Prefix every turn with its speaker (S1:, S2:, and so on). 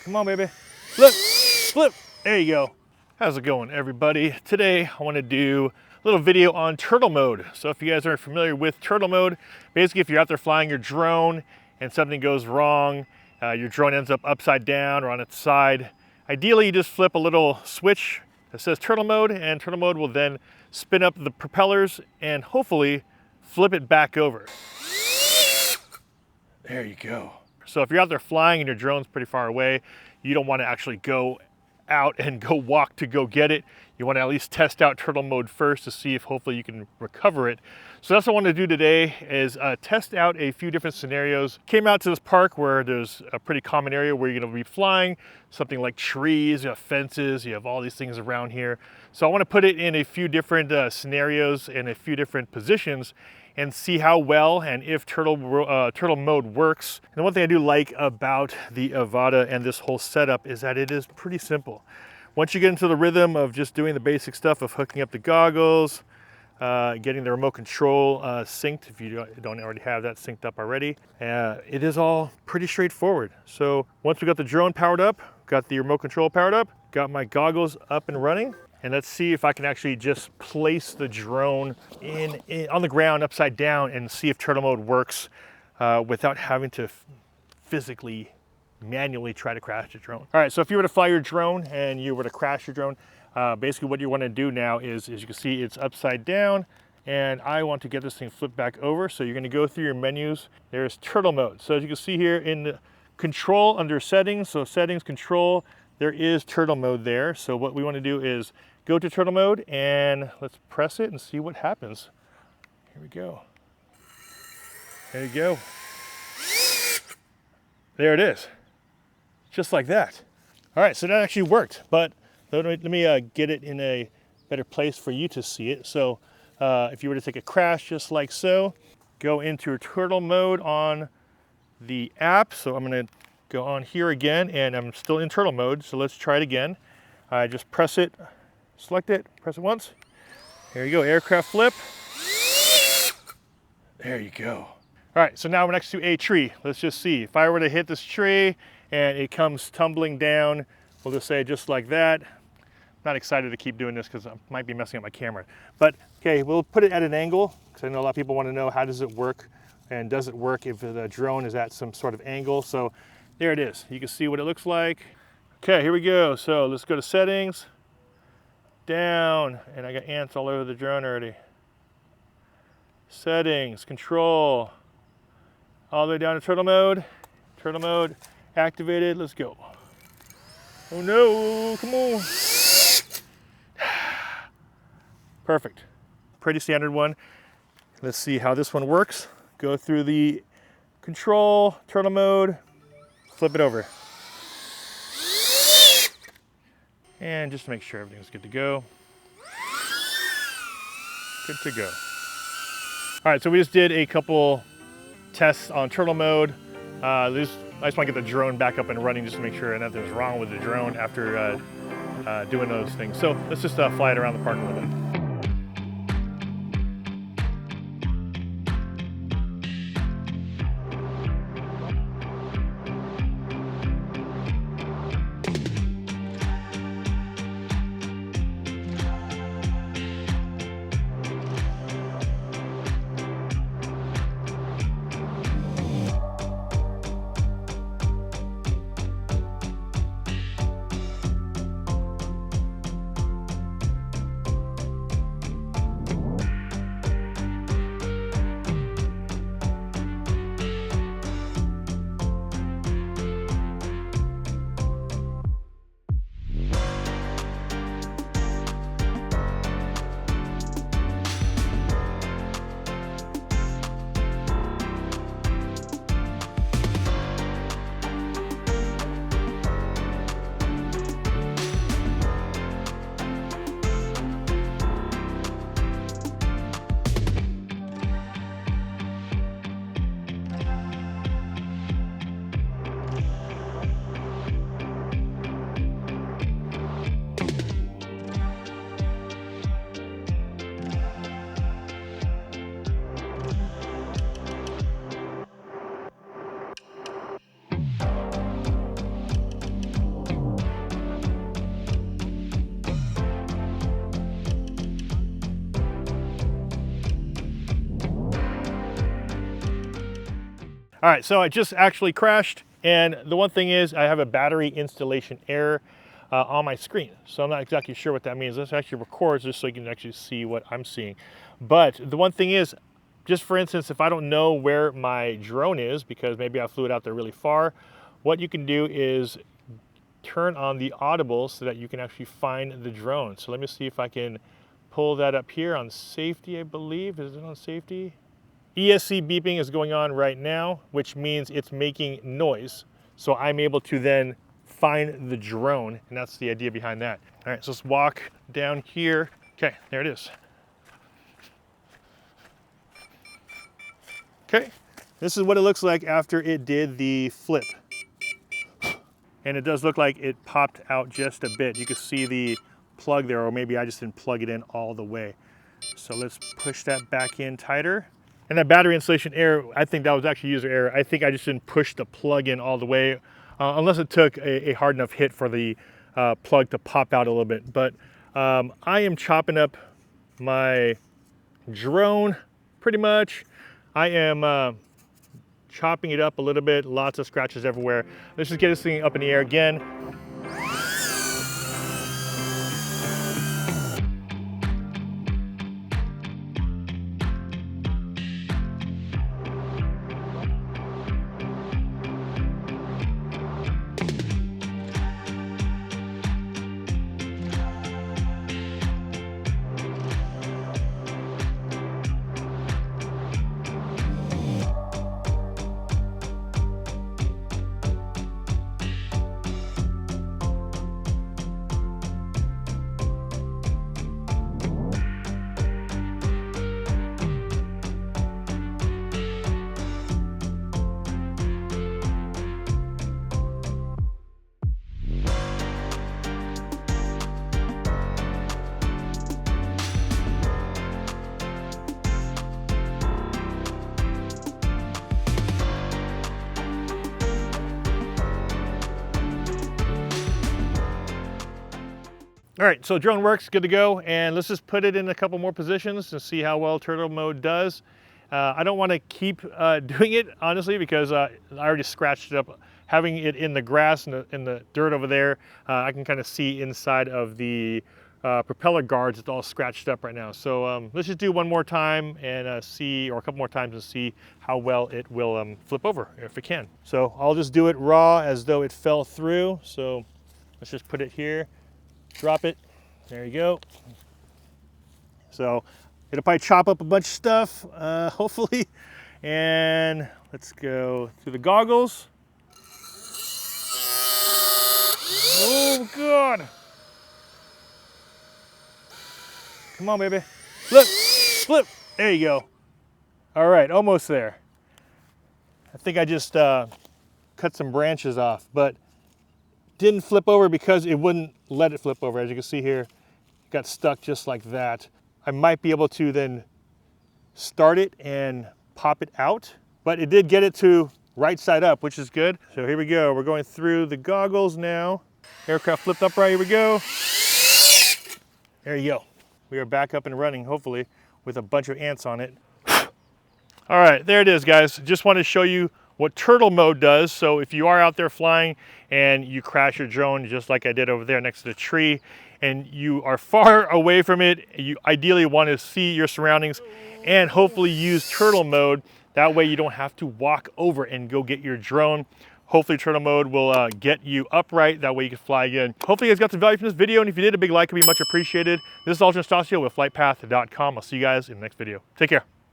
S1: Come on, baby. Flip, flip. There you go. How's it going, everybody? Today, I want to do a little video on turtle mode. So if you guys aren't familiar with turtle mode, basically if you're out there flying your drone and something goes wrong, your drone ends up upside down or on its side, ideally you just flip a little switch that says turtle mode, and turtle mode will then spin up the propellers and hopefully flip it back over. There you go. So if you're out there flying and your drone's pretty far away, you don't want to actually go out and go walk to go get it. You want to at least test out turtle mode first to see if hopefully you can recover it. So that's what I want to do today is test out a few different scenarios. Came out to this park where there's a pretty common area where you're going to be flying, something like trees, you have fences, you have all these things around here. So I want to put it in a few different scenarios and a few different positions and see how well and if turtle mode works. And one thing I do like about the Avata and this whole setup is that it is pretty simple. Once you get into the rhythm of just doing the basic stuff of hooking up the goggles, getting the remote control synced, if you don't already have that synced up already, it is all pretty straightforward. So once we got the drone powered up, got the remote control powered up, got my goggles up and running, and let's see if I can actually just place the drone on the ground upside down and see if turtle mode works without having to physically, manually try to crash the drone. All right, so if you were to fly your drone and you were to crash your drone, basically what you want to do now is, as you can see, it's upside down, and I want to get this thing flipped back over. So you're going to go through your menus. There's turtle mode. So as you can see here in the control under settings, so settings, control, there is turtle mode there. So what we want to do is go to turtle mode and let's press it and see what happens. Here we go. There you go. There it is. Just like that. All right, so that actually worked, but let me get it in a better place for you to see it. So if you were to take a crash just like so, go into turtle mode on the app. So I'm gonna go on here again, and I'm still in turtle mode, so let's try it again. I just press it, select it, press it once. There you go, aircraft flip. There you go. All right, so now we're next to a tree. Let's just see. If I were to hit this tree and it comes tumbling down, we'll just say just like that. I'm not excited to keep doing this because I might be messing up my camera. But okay, we'll put it at an angle because I know a lot of people want to know how does it work and does it work if the drone is at some sort of angle. So there it is. You can see what it looks like. Okay, here we go. So let's go to settings, down, and I got ants all over the drone already. Settings, control, all the way down to turtle mode. Turtle mode activated, let's go. Oh no, come on. Perfect, pretty standard one. Let's see how this one works. Go through the control, turtle mode, flip it over. And just to make sure everything's good to go. Good to go. All right, so we just did a couple tests on turtle mode. I just want to get the drone back up and running just to make sure nothing's wrong with the drone after doing those things. So let's just fly it around the park a little bit. All right, so I just actually crashed, and the one thing is I have a battery installation error on my screen. So I'm not exactly sure what that means. This actually records just so you can actually see what I'm seeing. But the one thing is, just for instance, if I don't know where my drone is, because maybe I flew it out there really far, what you can do is turn on the audible so that you can actually find the drone. So let me see if I can pull that up here on safety, I believe. Is it on safety? ESC beeping is going on right now, which means it's making noise. So I'm able to then find the drone, and that's the idea behind that. All right, so let's walk down here. Okay, there it is. Okay, this is what it looks like after it did the flip. And it does look like it popped out just a bit. You can see the plug there, or maybe I just didn't plug it in all the way. So let's push that back in tighter. And that battery installation error, I think that was actually user error. I think I just didn't push the plug in all the way, unless it took a hard enough hit for the plug to pop out a little bit. But I am chopping up my drone pretty much. I am chopping it up a little bit, lots of scratches everywhere. Let's just get this thing up in the air again. All right, so drone works, good to go. And let's just put it in a couple more positions to see how well turtle mode does. I don't want to keep doing it, honestly, because I already scratched it up. Having it in the grass and in the dirt over there, I can kind of see inside of the propeller guards. It's all scratched up right now. So let's just do one more time and see, or a couple more times and see how well it will flip over, if it can. So I'll just do it raw as though it fell through. So let's just put it here. Drop it, there you go. So it'll probably chop up a bunch of stuff, hopefully. And let's go through the goggles. Oh God. Come on, baby. Flip, flip, there you go. All right, almost there. I think I just cut some branches off, but didn't flip over because it wouldn't let it flip over. As you can see here, it got stuck just like that. I might be able to then start it and pop it out, but it did get it to right side up, which is good. So here we go. We're going through the goggles now. Aircraft flipped upright, here we go. There you go. We are back up and running, hopefully, with a bunch of ants on it. All right, there it is, guys. Just wanted to show you what turtle mode does. So if you are out there flying and you crash your drone, just like I did over there next to the tree, and you are far away from it, you ideally want to see your surroundings and hopefully use turtle mode. That way you don't have to walk over and go get your drone. Hopefully turtle mode will get you upright. That way you can fly again. Hopefully you guys got some value from this video, and if you did, a big like would be much appreciated. This is Alton Stasio with FlytPath.com. I'll see you guys in the next video. Take care.